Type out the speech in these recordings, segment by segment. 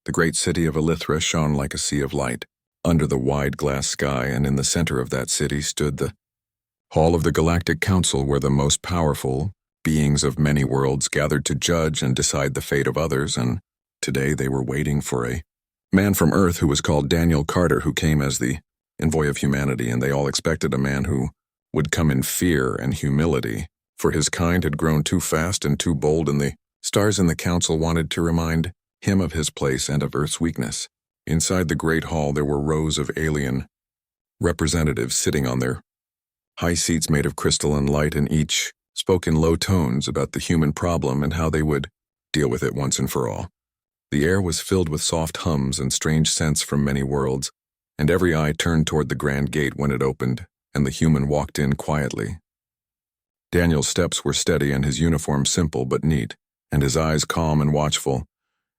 The great city of Elithra shone like a sea of light, under the wide glass sky, and in the center of that city stood the hall of the Galactic Council, where the most powerful beings of many worlds gathered to judge and decide the fate of others, and today they were waiting for a man from Earth who was called Daniel Carter, who came as the envoy of humanity, and they all expected a man who would come in fear and humility, for his kind had grown too fast and too bold, and the stars in the council wanted to remind him of his place and of Earth's weakness. Inside the great hall there were rows of alien representatives sitting on their high seats made of crystal and light, and each spoke in low tones about the human problem and how they would deal with it once and for all. The air was filled with soft hums and strange scents from many worlds, and every eye turned toward the grand gate when it opened, and the human walked in quietly. Daniel's steps were steady and his uniform simple but neat, and his eyes calm and watchful,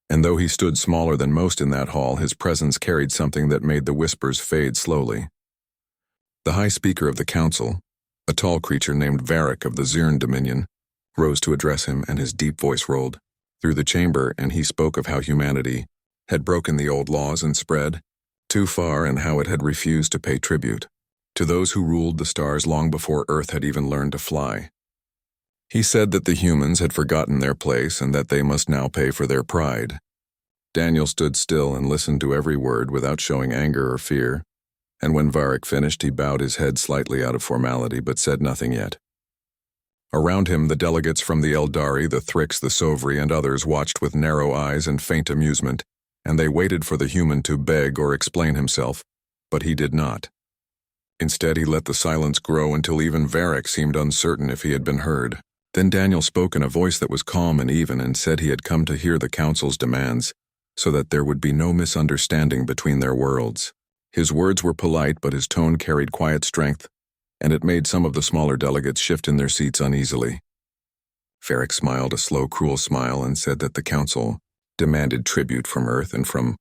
and though he stood smaller than most in that hall, his presence carried something that made the whispers fade slowly. The high speaker of the council, a tall creature named Varric of the Zirn Dominion, rose to address him, and his deep voice rolled through the chamber, and he spoke of how humanity had broken the old laws and spread too far, and how it had refused to pay tribute to those who ruled the stars long before Earth had even learned to fly. He said that the humans had forgotten their place and that they must now pay for their pride. Daniel stood still and listened to every word without showing anger or fear, and when Varric finished, he bowed his head slightly out of formality but said nothing yet. Around him, the delegates from the Eldari, the Thrix, the Sovri, and others watched with narrow eyes and faint amusement, and they waited for the human to beg or explain himself, but he did not. Instead, he let the silence grow until even Varric seemed uncertain if he had been heard. Then Daniel spoke in a voice that was calm and even and said he had come to hear the council's demands so that there would be no misunderstanding between their worlds. His words were polite, but his tone carried quiet strength, and it made some of the smaller delegates shift in their seats uneasily. Varric smiled a slow, cruel smile and said that the council demanded tribute from Earth and from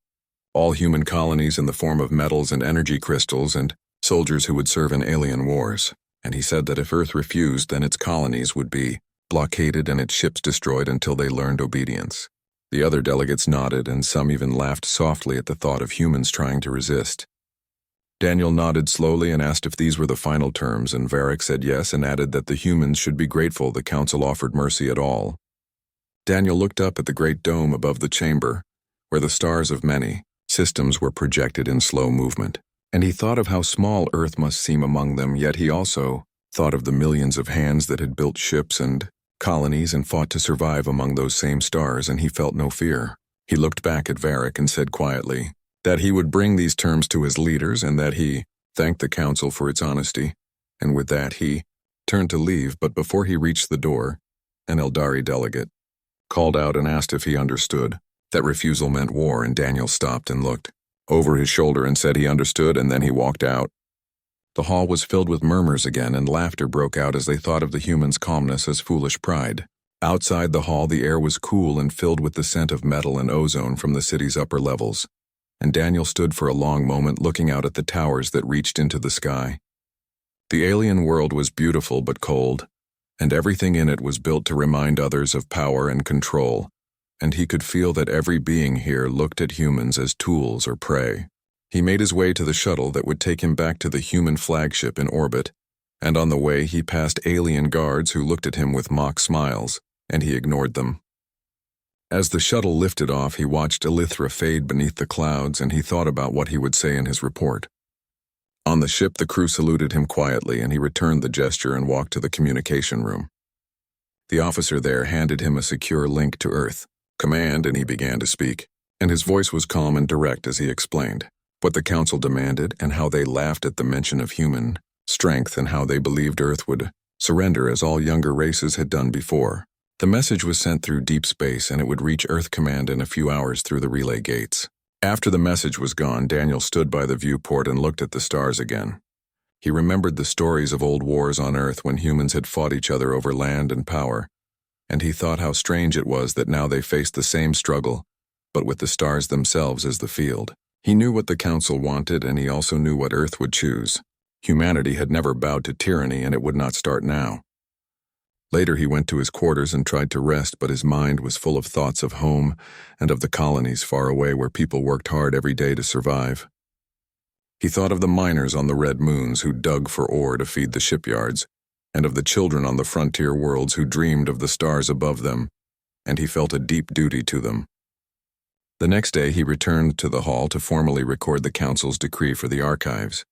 all human colonies in the form of metals and energy crystals and soldiers who would serve in alien wars, and he said that if Earth refused, then its colonies would be blockaded and its ships destroyed until they learned obedience. The other delegates nodded, and some even laughed softly at the thought of humans trying to resist. Daniel nodded slowly and asked if these were the final terms, and Varric said yes and added that the humans should be grateful the council offered mercy at all. Daniel looked up at the great dome above the chamber, where the stars of many systems were projected in slow movement, and he thought of how small Earth must seem among them, yet he also thought of the millions of hands that had built ships and colonies and fought to survive among those same stars, and he felt no fear. He looked back at Varric and said quietly that he would bring these terms to his leaders and that he thanked the council for its honesty, and with that he turned to leave, but before he reached the door, an Eldari delegate called out and asked if he understood that refusal meant war, and Daniel stopped and looked over his shoulder and said he understood, and then he walked out. The hall was filled with murmurs again, and laughter broke out as they thought of the humans' calmness as foolish pride. Outside the hall, the air was cool and filled with the scent of metal and ozone from the city's upper levels, and Daniel stood for a long moment looking out at the towers that reached into the sky. The alien world was beautiful but cold, and everything in it was built to remind others of power and control, and he could feel that every being here looked at humans as tools or prey. He made his way to the shuttle that would take him back to the human flagship in orbit, and on the way he passed alien guards who looked at him with mock smiles, and he ignored them. As the shuttle lifted off, he watched Elithra fade beneath the clouds, and he thought about what he would say in his report. On the ship, the crew saluted him quietly, and he returned the gesture and walked to the communication room. The officer there handed him a secure link to Earth Command, and he began to speak, and his voice was calm and direct as he explained what the council demanded and how they laughed at the mention of human strength and how they believed Earth would surrender as all younger races had done before. The message was sent through deep space, and it would reach Earth Command in a few hours through the relay gates. After the message was gone, Daniel stood by the viewport and looked at the stars again. He remembered the stories of old wars on Earth when humans had fought each other over land and power, and he thought how strange it was that now they faced the same struggle, but with the stars themselves as the field. He knew what the council wanted, and he also knew what Earth would choose. Humanity had never bowed to tyranny, and it would not start now. Later he went to his quarters and tried to rest, but his mind was full of thoughts of home and of the colonies far away where people worked hard every day to survive. He thought of the miners on the red moons who dug for ore to feed the shipyards, and of the children on the frontier worlds who dreamed of the stars above them, and he felt a deep duty to them. The next day he returned to the hall to formally record the council's decree for the archives.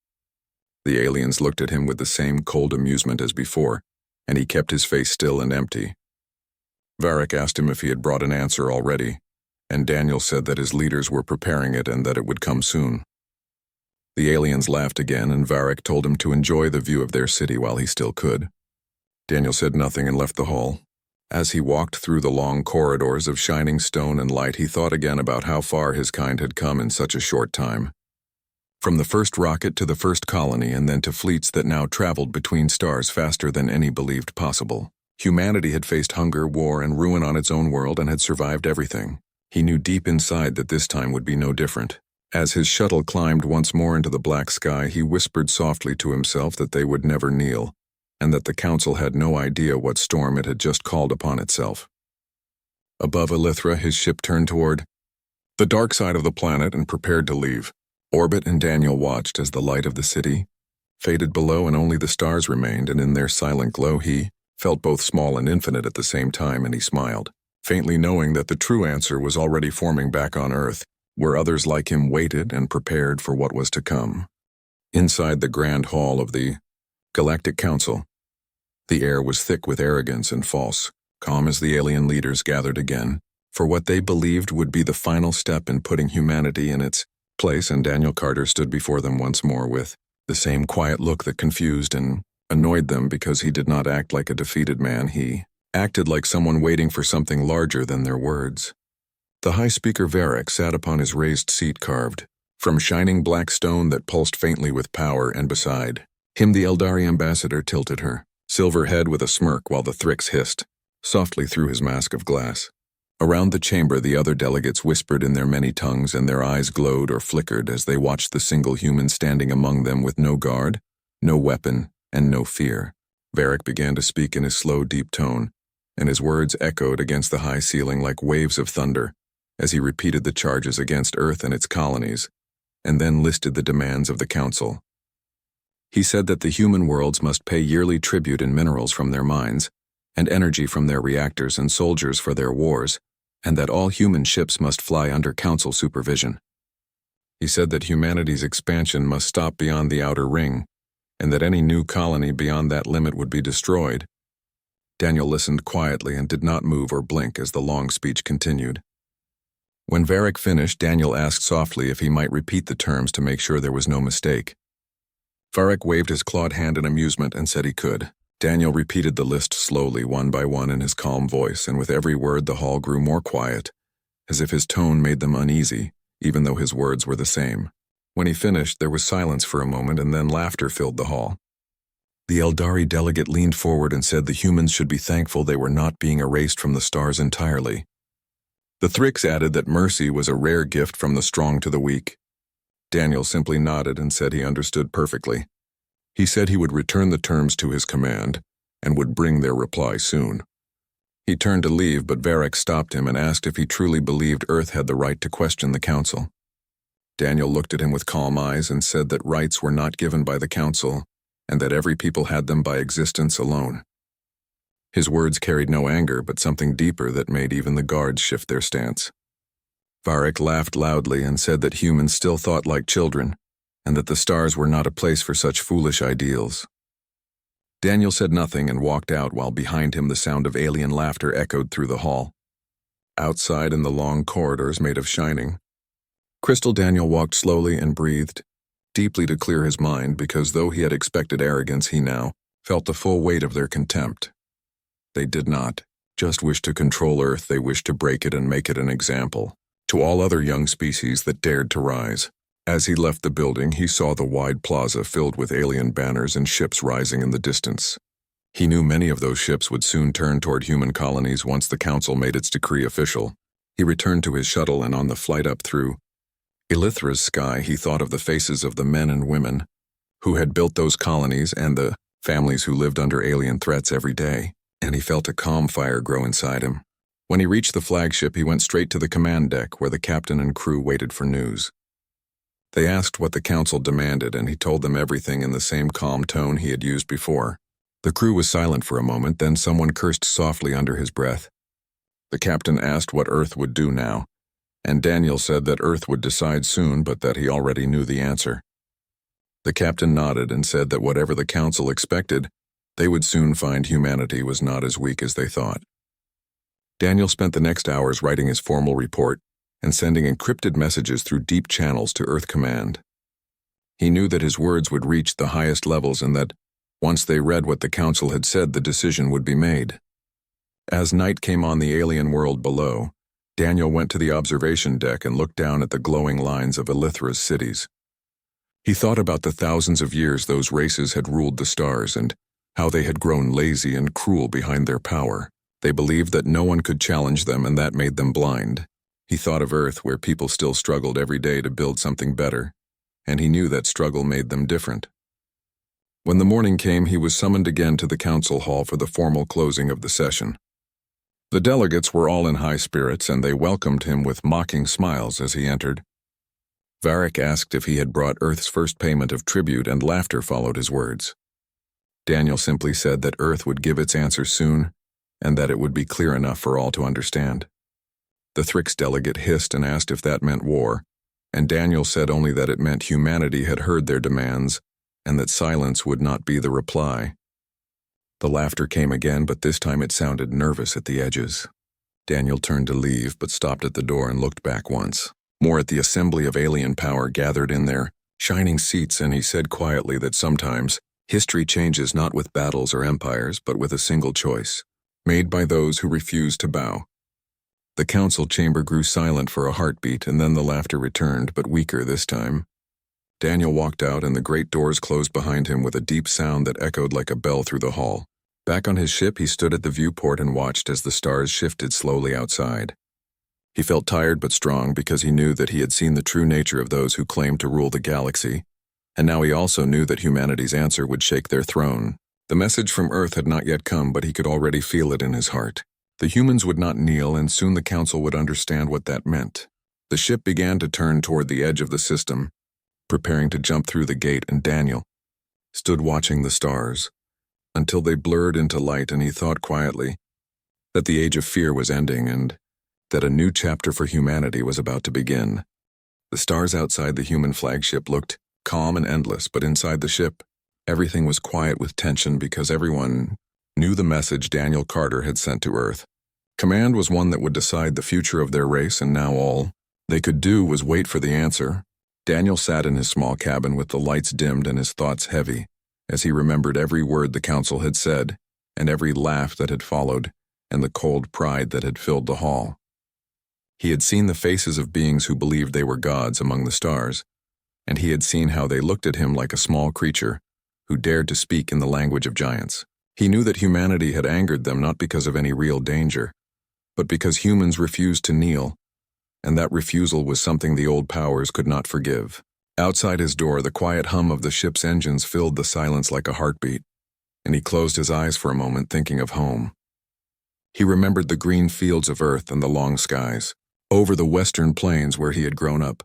The aliens looked at him with the same cold amusement as before, and he kept his face still and empty. Varric asked him if he had brought an answer already, and Daniel said that his leaders were preparing it and that it would come soon. The aliens laughed again, and Varric told him to enjoy the view of their city while he still could. Daniel said nothing and left the hall. As he walked through the long corridors of shining stone and light, he thought again about how far his kind had come in such a short time. From the first rocket to the first colony, and then to fleets that now traveled between stars faster than any believed possible. Humanity had faced hunger, war, and ruin on its own world and had survived everything. He knew deep inside that this time would be no different. As his shuttle climbed once more into the black sky, he whispered softly to himself that they would never kneel, and that the council had no idea what storm it had just called upon itself. Above Elithra, his ship turned toward the dark side of the planet and prepared to leave. Orbit and Daniel watched as the light of the city faded below and only the stars remained, and in their silent glow he felt both small and infinite at the same time, and he smiled, faintly knowing that the true answer was already forming back on Earth, where others like him waited and prepared for what was to come. Inside the grand hall of the Galactic Council, the air was thick with arrogance and false, calm as the alien leaders gathered again for what they believed would be the final step in putting humanity in its place, and Daniel Carter stood before them once more with the same quiet look that confused and annoyed them because he did not act like a defeated man. He acted like someone waiting for something larger than their words. The high speaker Varric sat upon his raised seat carved from shining black stone that pulsed faintly with power, and beside him the Eldari ambassador tilted her silver head with a smirk while the Thrix hissed softly through his mask of glass. Around the chamber the other delegates whispered in their many tongues, and their eyes glowed or flickered as they watched the single human standing among them with no guard, no weapon, and no fear. Varric began to speak in his slow, deep tone, and his words echoed against the high ceiling like waves of thunder as he repeated the charges against Earth and its colonies, and then listed the demands of the Council. He said that the human worlds must pay yearly tribute in minerals from their mines, and energy from their reactors, and soldiers for their wars, and that all human ships must fly under Council supervision. He said that humanity's expansion must stop beyond the outer ring, and that any new colony beyond that limit would be destroyed. Daniel listened quietly and did not move or blink as the long speech continued. When Varric finished, Daniel asked softly if he might repeat the terms to make sure there was no mistake. Varric waved his clawed hand in amusement and said he could. Daniel repeated the list slowly, one by one, in his calm voice, and with every word the hall grew more quiet, as if his tone made them uneasy, even though his words were the same. When he finished, there was silence for a moment, and then laughter filled the hall. The Eldari delegate leaned forward and said the humans should be thankful they were not being erased from the stars entirely. The Thrix added that mercy was a rare gift from the strong to the weak. Daniel simply nodded and said he understood perfectly. He said he would return the terms to his command and would bring their reply soon. He turned to leave, but Varric stopped him and asked if he truly believed Earth had the right to question the Council. Daniel looked at him with calm eyes and said that rights were not given by the Council, and that every people had them by existence alone. His words carried no anger, but something deeper that made even the guards shift their stance. Varric laughed loudly and said that humans still thought like children, and that the stars were not a place for such foolish ideals. Daniel said nothing and walked out while behind him the sound of alien laughter echoed through the hall. Outside in the long corridors made of shining crystal, Daniel walked slowly and breathed deeply to clear his mind, because though he had expected arrogance, he now felt the full weight of their contempt. They did not just wish to control Earth, they wished to break it and make it an example to all other young species that dared to rise. As he left the building, he saw the wide plaza filled with alien banners and ships rising in the distance. He knew many of those ships would soon turn toward human colonies once the Council made its decree official. He returned to his shuttle, and on the flight up through Elithra's sky, he thought of the faces of the men and women who had built those colonies and the families who lived under alien threats every day. and he felt a calm fire grow inside him. When he reached the flagship, he went straight to the command deck where the captain and crew waited for news. They asked what the council demanded, and he told them everything in the same calm tone he had used before. The crew was silent for a moment, then someone cursed softly under his breath. The captain asked what Earth would do now, and Daniel said that Earth would decide soon, but that he already knew the answer. The captain nodded and said that whatever the council expected, they would soon find humanity was not as weak as they thought. Daniel spent the next hours writing his formal report and sending encrypted messages through deep channels to Earth Command. He knew that his words would reach the highest levels and that, once they read what the council had said, the decision would be made. As night came on the alien world below, Daniel went to the observation deck and looked down at the glowing lines of Elithra's cities. He thought about the thousands of years those races had ruled the stars and how they had grown lazy and cruel behind their power. They believed that no one could challenge them, and that made them blind. He thought of Earth, where people still struggled every day to build something better, and he knew that struggle made them different. When the morning came, he was summoned again to the council hall for the formal closing of the session. The delegates were all in high spirits, and they welcomed him with mocking smiles as he entered. Varric asked if he had brought Earth's first payment of tribute, and laughter followed his words. Daniel simply said that Earth would give its answer soon, and that it would be clear enough for all to understand. The Thrix delegate hissed and asked if that meant war, and Daniel said only that it meant humanity had heard their demands, and that silence would not be the reply. The laughter came again, but this time it sounded nervous at the edges. Daniel turned to leave, but stopped at the door and looked back once, more at the assembly of alien power gathered in their shining seats, and he said quietly that sometimes history changes not with battles or empires, but with a single choice, made by those who refuse to bow. The council chamber grew silent for a heartbeat, and then the laughter returned, but weaker this time. Daniel walked out, and the great doors closed behind him with a deep sound that echoed like a bell through the hall. Back on his ship, he stood at the viewport and watched as the stars shifted slowly outside. He felt tired but strong because he knew that he had seen the true nature of those who claimed to rule the galaxy, and now he also knew that humanity's answer would shake their throne. The message from Earth had not yet come, but he could already feel it in his heart. The humans would not kneel, and soon the council would understand what that meant. The ship began to turn toward the edge of the system, preparing to jump through the gate, and Daniel stood watching the stars until they blurred into light, and he thought quietly that the age of fear was ending and that a new chapter for humanity was about to begin. The stars outside the human flagship looked calm and endless, but inside the ship, everything was quiet with tension because everyone knew the message Daniel Carter had sent to Earth. Command was one that would decide the future of their race, and now all they could do was wait for the answer. Daniel sat in his small cabin with the lights dimmed and his thoughts heavy, as he remembered every word the council had said, and every laugh that had followed, and the cold pride that had filled the hall. He had seen the faces of beings who believed they were gods among the stars, and he had seen how they looked at him like a small creature who dared to speak in the language of giants. He knew that humanity had angered them not because of any real danger, but because humans refused to kneel, and that refusal was something the old powers could not forgive. Outside his door, the quiet hum of the ship's engines filled the silence like a heartbeat, and he closed his eyes for a moment, thinking of home. He remembered the green fields of Earth and the long skies, over the western plains where he had grown up,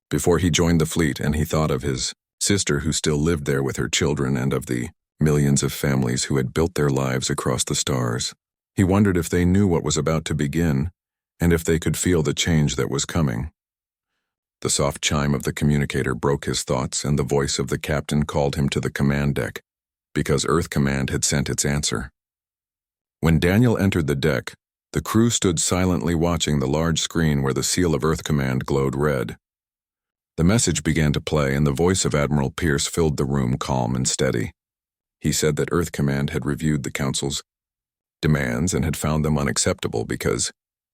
before he joined the fleet, and he thought of his sister who still lived there with her children and of the millions of families who had built their lives across the stars. He wondered if they knew what was about to begin, and if they could feel the change that was coming. The soft chime of the communicator broke his thoughts, and the voice of the captain called him to the command deck, because Earth Command had sent its answer. When Daniel entered the deck, the crew stood silently watching the large screen where the seal of Earth Command glowed red. The message began to play, and the voice of Admiral Pierce filled the room, calm and steady. He said that Earth Command had reviewed the Council's demands and had found them unacceptable because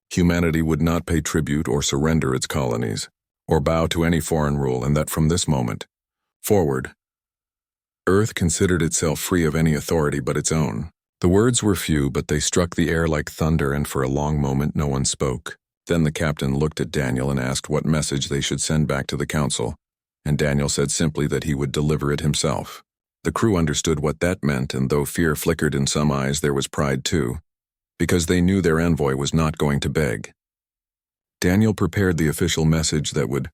humanity would not pay tribute or surrender its colonies, or bow to any foreign rule, and that from this moment forward, Earth considered itself free of any authority but its own. The words were few, but they struck the air like thunder, and for a long moment no one spoke. Then the captain looked at Daniel and asked what message they should send back to the Council, and Daniel said simply that he would deliver it himself. The crew understood what that meant, and though fear flickered in some eyes, there was pride too, because they knew their envoy was not going to beg. Daniel prepared the official message that would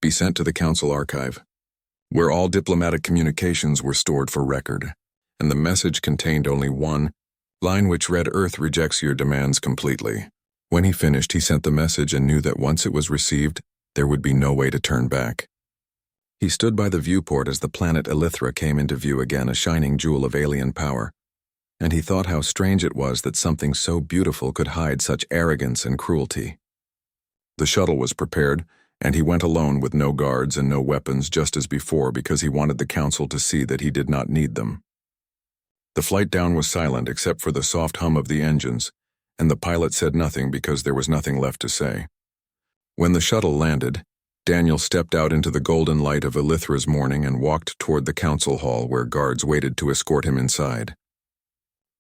be sent to the Council archive, where all diplomatic communications were stored for record, and the message contained only one line which read, "Earth rejects your demands completely." When he finished, he sent the message and knew that once it was received, there would be no way to turn back. He stood by the viewport as the planet Elythra came into view again, a shining jewel of alien power, and he thought how strange it was that something so beautiful could hide such arrogance and cruelty. The shuttle was prepared, and he went alone with no guards and no weapons, just as before, because he wanted the Council to see that he did not need them. The flight down was silent except for the soft hum of the engines, and the pilot said nothing because there was nothing left to say. When the shuttle landed, Daniel stepped out into the golden light of Elythra's morning and walked toward the council hall where guards waited to escort him inside.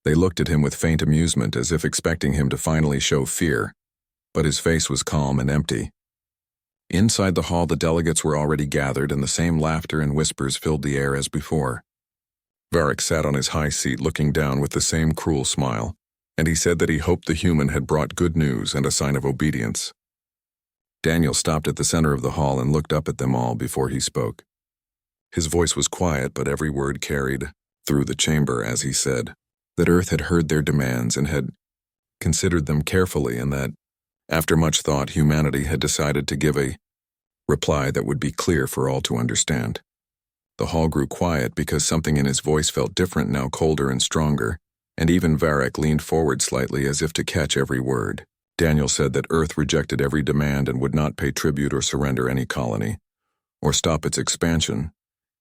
They looked at him with faint amusement, as if expecting him to finally show fear, but his face was calm and empty. Inside the hall, the delegates were already gathered, and the same laughter and whispers filled the air as before. Varric sat on his high seat looking down with the same cruel smile, and he said that he hoped the human had brought good news and a sign of obedience. Daniel stopped at the center of the hall and looked up at them all before he spoke. His voice was quiet, but every word carried through the chamber as he said that Earth had heard their demands and had considered them carefully, and that, after much thought, humanity had decided to give a reply that would be clear for all to understand. The hall grew quiet because something in his voice felt different now, colder and stronger, and even Varric leaned forward slightly as if to catch every word. Daniel said that Earth rejected every demand and would not pay tribute or surrender any colony, or stop its expansion,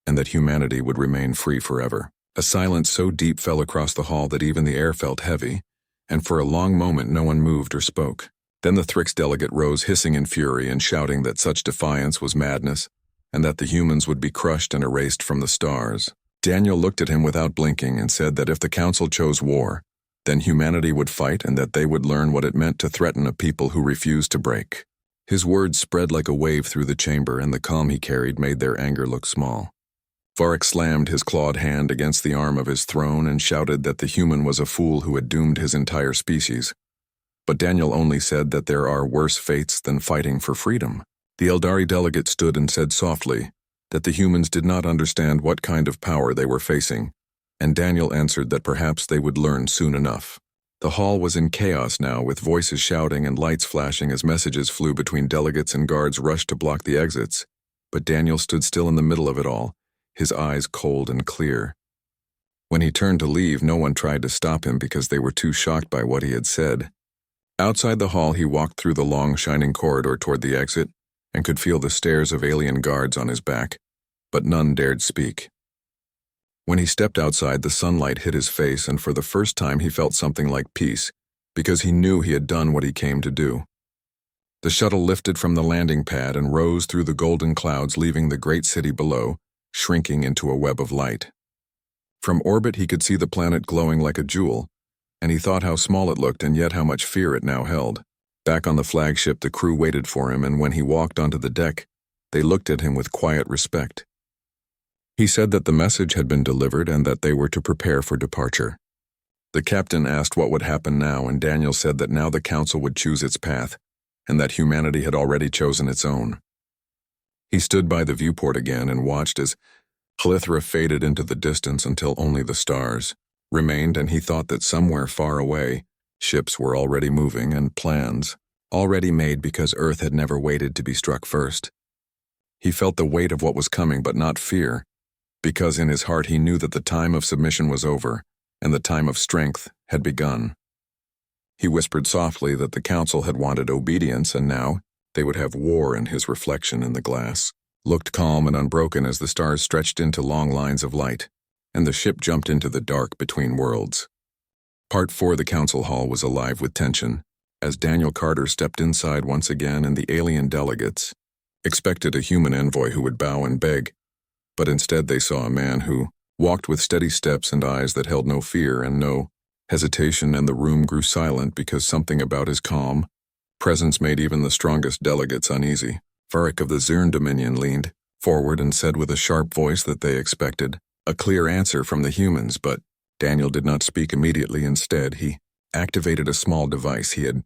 and that humanity would remain free forever. A silence so deep fell across the hall that even the air felt heavy, and for a long moment no one moved or spoke. Then the Thrix delegate rose, hissing in fury and shouting that such defiance was madness, and that the humans would be crushed and erased from the stars. Daniel looked at him without blinking and said that if the Council chose war, then humanity would fight, and that they would learn what it meant to threaten a people who refused to break. His words spread like a wave through the chamber, and the calm he carried made their anger look small. Varric slammed his clawed hand against the arm of his throne and shouted that the human was a fool who had doomed his entire species. But Daniel only said that there are worse fates than fighting for freedom. The Eldari delegate stood and said softly that the humans did not understand what kind of power they were facing, and Daniel answered that perhaps they would learn soon enough. The hall was in chaos now, with voices shouting and lights flashing as messages flew between delegates and guards rushed to block the exits, but Daniel stood still in the middle of it all, his eyes cold and clear. When he turned to leave, no one tried to stop him because they were too shocked by what he had said. Outside the hall, he walked through the long, shining corridor toward the exit and could feel the stares of alien guards on his back, but none dared speak. When he stepped outside, the sunlight hit his face, and for the first time he felt something like peace, because he knew he had done what he came to do. The shuttle lifted from the landing pad and rose through the golden clouds, leaving the great city below, shrinking into a web of light. From orbit, he could see the planet glowing like a jewel, and he thought how small it looked and yet how much fear it now held. Back on the flagship, the crew waited for him, and when he walked onto the deck, they looked at him with quiet respect. He said that the message had been delivered and that they were to prepare for departure. The captain asked what would happen now, and Daniel said that now the Council would choose its path, and that humanity had already chosen its own. He stood by the viewport again and watched as Elythra faded into the distance until only the stars remained, and he thought that somewhere far away, ships were already moving and plans already made because Earth had never waited to be struck first. He felt the weight of what was coming, but not fear, because in his heart he knew that the time of submission was over and the time of strength had begun. He whispered softly that the Council had wanted obedience, and now they would have war, and his reflection in the glass looked calm and unbroken as the stars stretched into long lines of light, and the ship jumped into the dark between worlds. Part 4. The council hall was alive with tension, as Daniel Carter stepped inside once again, and the alien delegates expected a human envoy who would bow and beg, but instead they saw a man who walked with steady steps and eyes that held no fear and no hesitation, and the room grew silent because something about his calm presence made even the strongest delegates uneasy. Varric of the Zirn Dominion leaned forward and said with a sharp voice that they expected a clear answer from the humans, but Daniel did not speak immediately. Instead, he activated a small device he had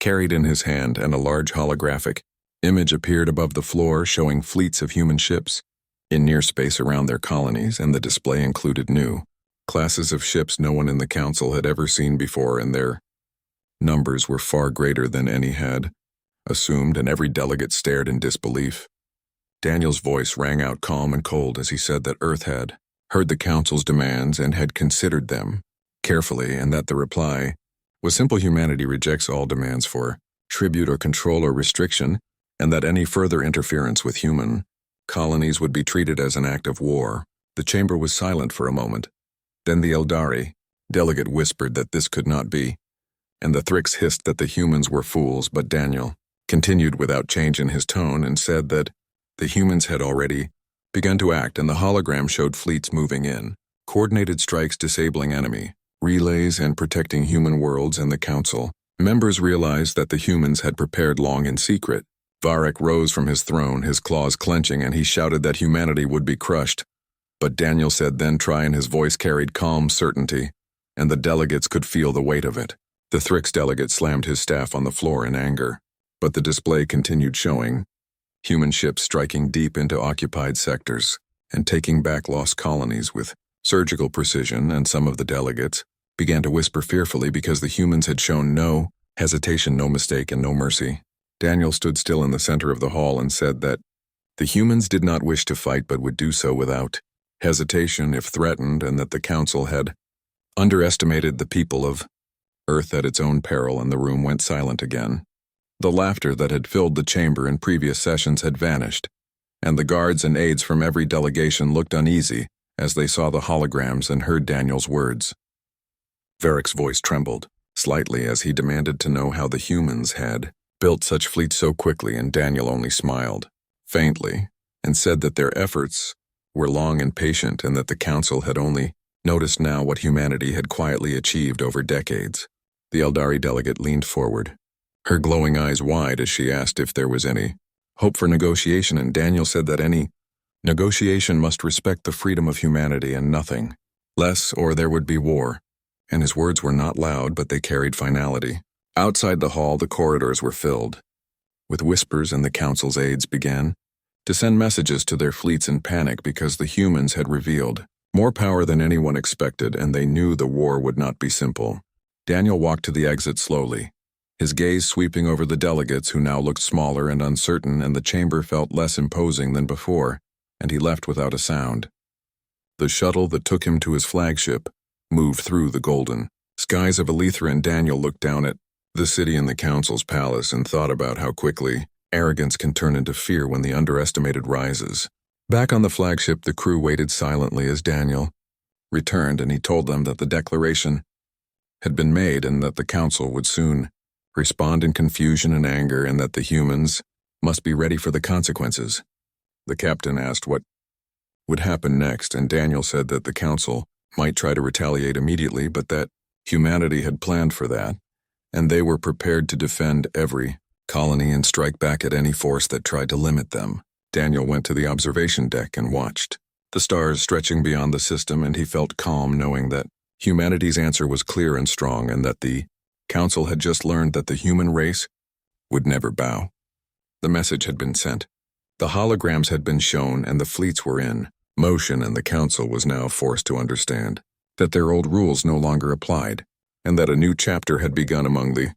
carried in his hand, and a large holographic image appeared above the floor showing fleets of human ships in near space around their colonies, and the display included new classes of ships no one in the council had ever seen before, and their numbers were far greater than any had assumed, and every delegate stared in disbelief. Daniel's voice rang out calm and cold as he said that Earth had heard the council's demands and had considered them carefully, and that the reply was simple: humanity rejects all demands for tribute or control or restriction, and that any further interference with human colonies would be treated as an act of war. The chamber was silent for a moment. Then the Eldari delegate whispered that this could not be, and the Thrix hissed that the humans were fools, but Daniel continued without change in his tone and said that the humans had already begun to act, and the hologram showed fleets moving in, coordinated strikes disabling enemy relays and protecting human worlds, and the council members realized that the humans had prepared long in secret. Varek rose from his throne, his claws clenching, and he shouted that humanity would be crushed. But Daniel said, "Then try," and his voice carried calm certainty, and the delegates could feel the weight of it. The Thrix delegate slammed his staff on the floor in anger, but the display continued, showing human ships striking deep into occupied sectors and taking back lost colonies with surgical precision, and some of the delegates began to whisper fearfully because the humans had shown no hesitation, no mistake, and no mercy. Daniel stood still in the center of the hall and said that the humans did not wish to fight but would do so without hesitation if threatened, and that the council had underestimated the people of Earth at its own peril, and the room went silent again. The laughter that had filled the chamber in previous sessions had vanished, and the guards and aides from every delegation looked uneasy as they saw the holograms and heard Daniel's words. Varek's voice trembled slightly as he demanded to know how the humans had built such fleets so quickly, and Daniel only smiled faintly and said that their efforts were long and patient, and that the council had only noticed now what humanity had quietly achieved over decades. The Eldari delegate leaned forward, her glowing eyes wide, as she asked if there was any hope for negotiation, and Daniel said that any negotiation must respect the freedom of humanity and nothing less, or there would be war. And his words were not loud, but they carried finality. Outside the hall, the corridors were filled with whispers, and the council's aides began to send messages to their fleets in panic because the humans had revealed more power than anyone expected, and they knew the war would not be simple. Daniel walked to the exit slowly, his gaze sweeping over the delegates, who now looked smaller and uncertain, and the chamber felt less imposing than before, and he left without a sound. The shuttle that took him to his flagship moved through the golden skies of Aletha, and Daniel looked down at the city and the council's palace and thought about how quickly arrogance can turn into fear when the underestimated rises. Back on the flagship, the crew waited silently as Daniel returned, and he told them that the declaration had been made and that the council would soon respond in confusion and anger, and that the humans must be ready for the consequences. The captain asked what would happen next, and Daniel said that the council might try to retaliate immediately, but that humanity had planned for that, and they were prepared to defend every colony and strike back at any force that tried to limit them. Daniel went to the observation deck and watched the stars stretching beyond the system, and he felt calm knowing that humanity's answer was clear and strong, and that the council had just learned that the human race would never bow. The message had been sent. The holograms had been shown, and the fleets were in motion, and the council was now forced to understand that their old rules no longer applied, and that a new chapter had begun among the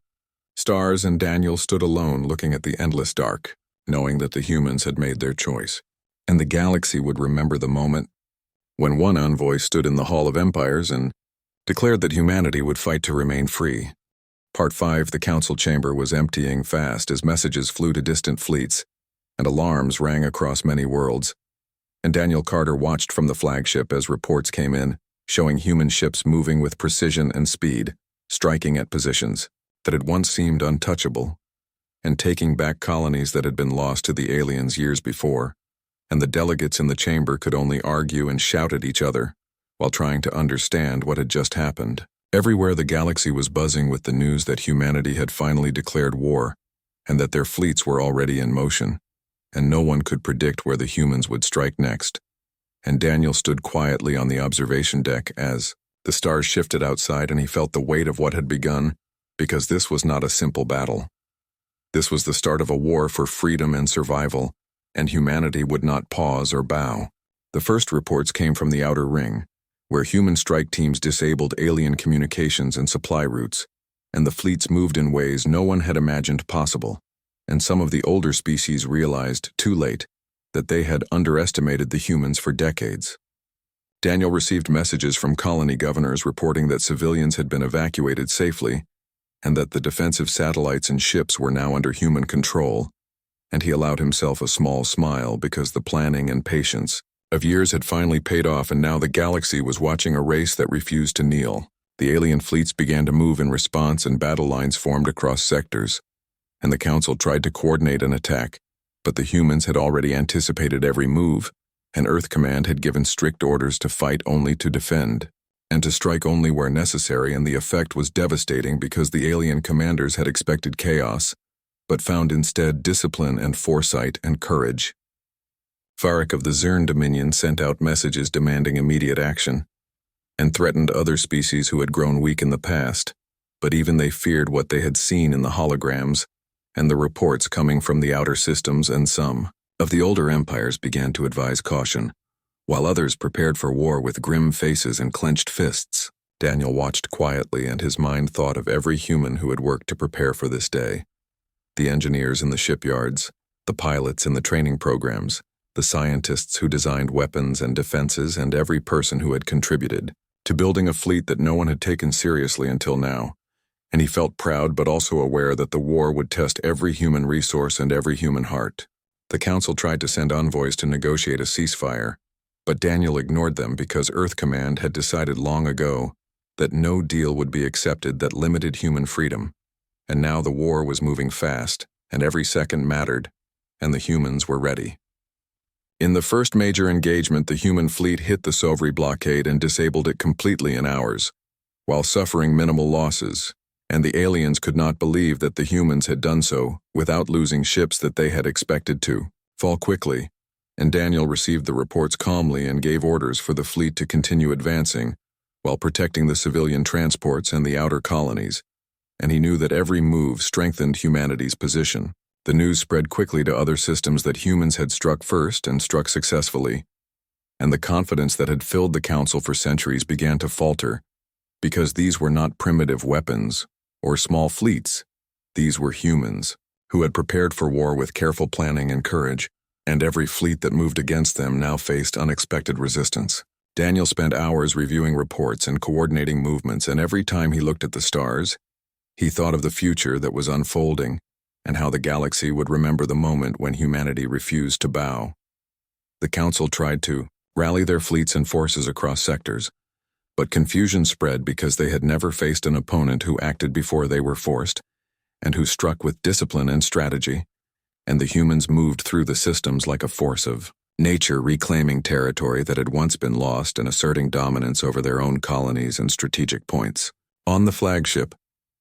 stars, and Daniel stood alone looking at the endless dark, knowing that the humans had made their choice, and the galaxy would remember the moment when one envoy stood in the Hall of Empires and declared that humanity would fight to remain free. Part 5. The council chamber was emptying fast as messages flew to distant fleets, and alarms rang across many worlds, and Daniel Carter watched from the flagship as reports came in, showing human ships moving with precision and speed, striking at positions that had once seemed untouchable, and taking back colonies that had been lost to the aliens years before, and the delegates in the chamber could only argue and shout at each other while trying to understand what had just happened. Everywhere the galaxy was buzzing with the news that humanity had finally declared war, and that their fleets were already in motion, and no one could predict where the humans would strike next. and Daniel stood quietly on the observation deck as the stars shifted outside, and he felt the weight of what had begun, because this was not a simple battle. This was the start of a war for freedom and survival, and humanity would not pause or bow. The first reports came from the Outer Ring, where human strike teams disabled alien communications and supply routes, and the fleets moved in ways no one had imagined possible, and some of the older species realized, too late, that they had underestimated the humans for decades. Daniel received messages from colony governors reporting that civilians had been evacuated safely, and that the defensive satellites and ships were now under human control, and he allowed himself a small smile because the planning and patience of years had finally paid off, and now the galaxy was watching a race that refused to kneel. The alien fleets began to move in response, and battle lines formed across sectors, and the Council tried to coordinate an attack, but the humans had already anticipated every move, and Earth Command had given strict orders to fight only to defend, and to strike only where necessary, and the effect was devastating because the alien commanders had expected chaos, but found instead discipline and foresight and courage. Varric of the Zern Dominion sent out messages demanding immediate action, and threatened other species who had grown weak in the past, but even they feared what they had seen in the holograms and the reports coming from the outer systems, and some of the older empires began to advise caution, while others prepared for war with grim faces and clenched fists. Daniel watched quietly, and his mind thought of every human who had worked to prepare for this day. The engineers in the shipyards, the pilots in the training programs, the scientists who designed weapons and defenses, and every person who had contributed to building a fleet that no one had taken seriously until now. And he felt proud but also aware that the war would test every human resource and every human heart. The Council tried to send envoys to negotiate a ceasefire, but Daniel ignored them because Earth Command had decided long ago that no deal would be accepted that limited human freedom. And now the war was moving fast, and every second mattered, and the humans were ready. In the first major engagement, the human fleet hit the Sovri blockade and disabled it completely in hours, while suffering minimal losses, and the aliens could not believe that the humans had done so without losing ships that they had expected to fall quickly, and Daniel received the reports calmly and gave orders for the fleet to continue advancing while protecting the civilian transports and the outer colonies, and he knew that every move strengthened humanity's position. The news spread quickly to other systems that humans had struck first and struck successfully, and the confidence that had filled the Council for centuries began to falter, because these were not primitive weapons or small fleets. These were humans who had prepared for war with careful planning and courage, and every fleet that moved against them now faced unexpected resistance. Daniel spent hours reviewing reports and coordinating movements, and every time he looked at the stars, he thought of the future that was unfolding, and how the galaxy would remember the moment when humanity refused to bow. The Council tried to rally their fleets and forces across sectors, but confusion spread because they had never faced an opponent who acted before they were forced, and who struck with discipline and strategy, and the humans moved through the systems like a force of nature, reclaiming territory that had once been lost and asserting dominance over their own colonies and strategic points. On the flagship,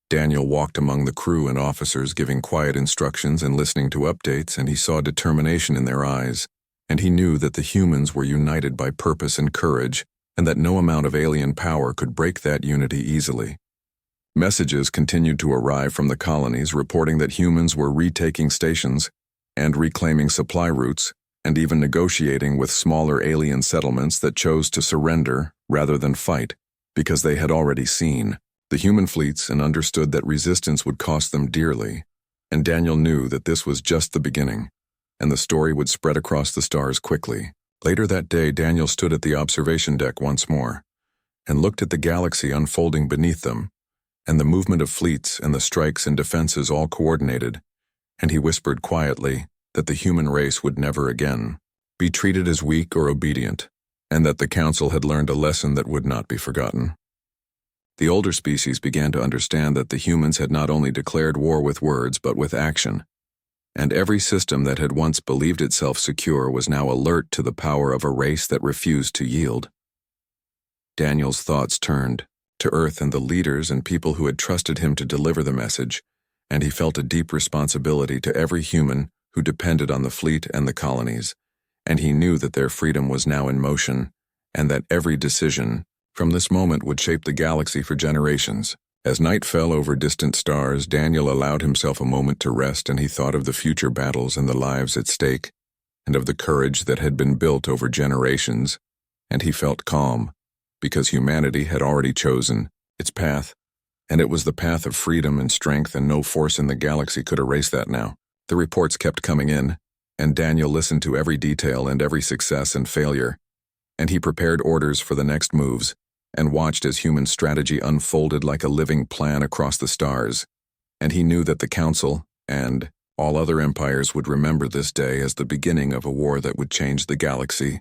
Daniel walked among the crew and officers, giving quiet instructions and listening to updates, and he saw determination in their eyes, and he knew that the humans were united by purpose and courage, and that no amount of alien power could break that unity easily. Messages continued to arrive from the colonies reporting that humans were retaking stations and reclaiming supply routes, and even negotiating with smaller alien settlements that chose to surrender rather than fight, because they had already seen the human fleets and understood that resistance would cost them dearly, and Daniel knew that this was just the beginning, and the story would spread across the stars quickly. Later that day, Daniel stood at the observation deck once more, and looked at the galaxy unfolding beneath them, and the movement of fleets and the strikes and defenses all coordinated, and he whispered quietly that the human race would never again be treated as weak or obedient, and that the Council had learned a lesson that would not be forgotten. The older species began to understand that the humans had not only declared war with words but with action, and every system that had once believed itself secure was now alert to the power of a race that refused to yield. Daniel's thoughts turned to Earth and the leaders and people who had trusted him to deliver the message, and he felt a deep responsibility to every human who depended on the fleet and the colonies, and he knew that their freedom was now in motion, and that every decision from this moment would shape the galaxy for generations. As night fell over distant stars, Daniel allowed himself a moment to rest, and he thought of the future battles and the lives at stake, and of the courage that had been built over generations, and he felt calm, because humanity had already chosen its path, and it was the path of freedom and strength, and no force in the galaxy could erase that now. The reports kept coming in, and Daniel listened to every detail and every success and failure, and he prepared orders for the next moves, and watched as human strategy unfolded like a living plan across the stars. And he knew that the Council, and all other empires, would remember this day as the beginning of a war that would change the galaxy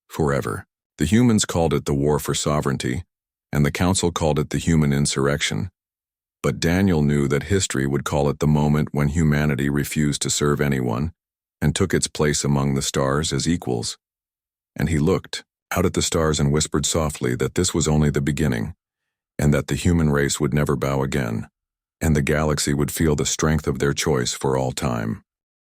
forever. The humans called it the War for Sovereignty, and the Council called it the Human Insurrection. But Daniel knew that history would call it the moment when humanity refused to serve anyone and took its place among the stars as equals. And he looked out at the stars and whispered softly that this was only the beginning, and that the human race would never bow again, and the galaxy would feel the strength of their choice for all time.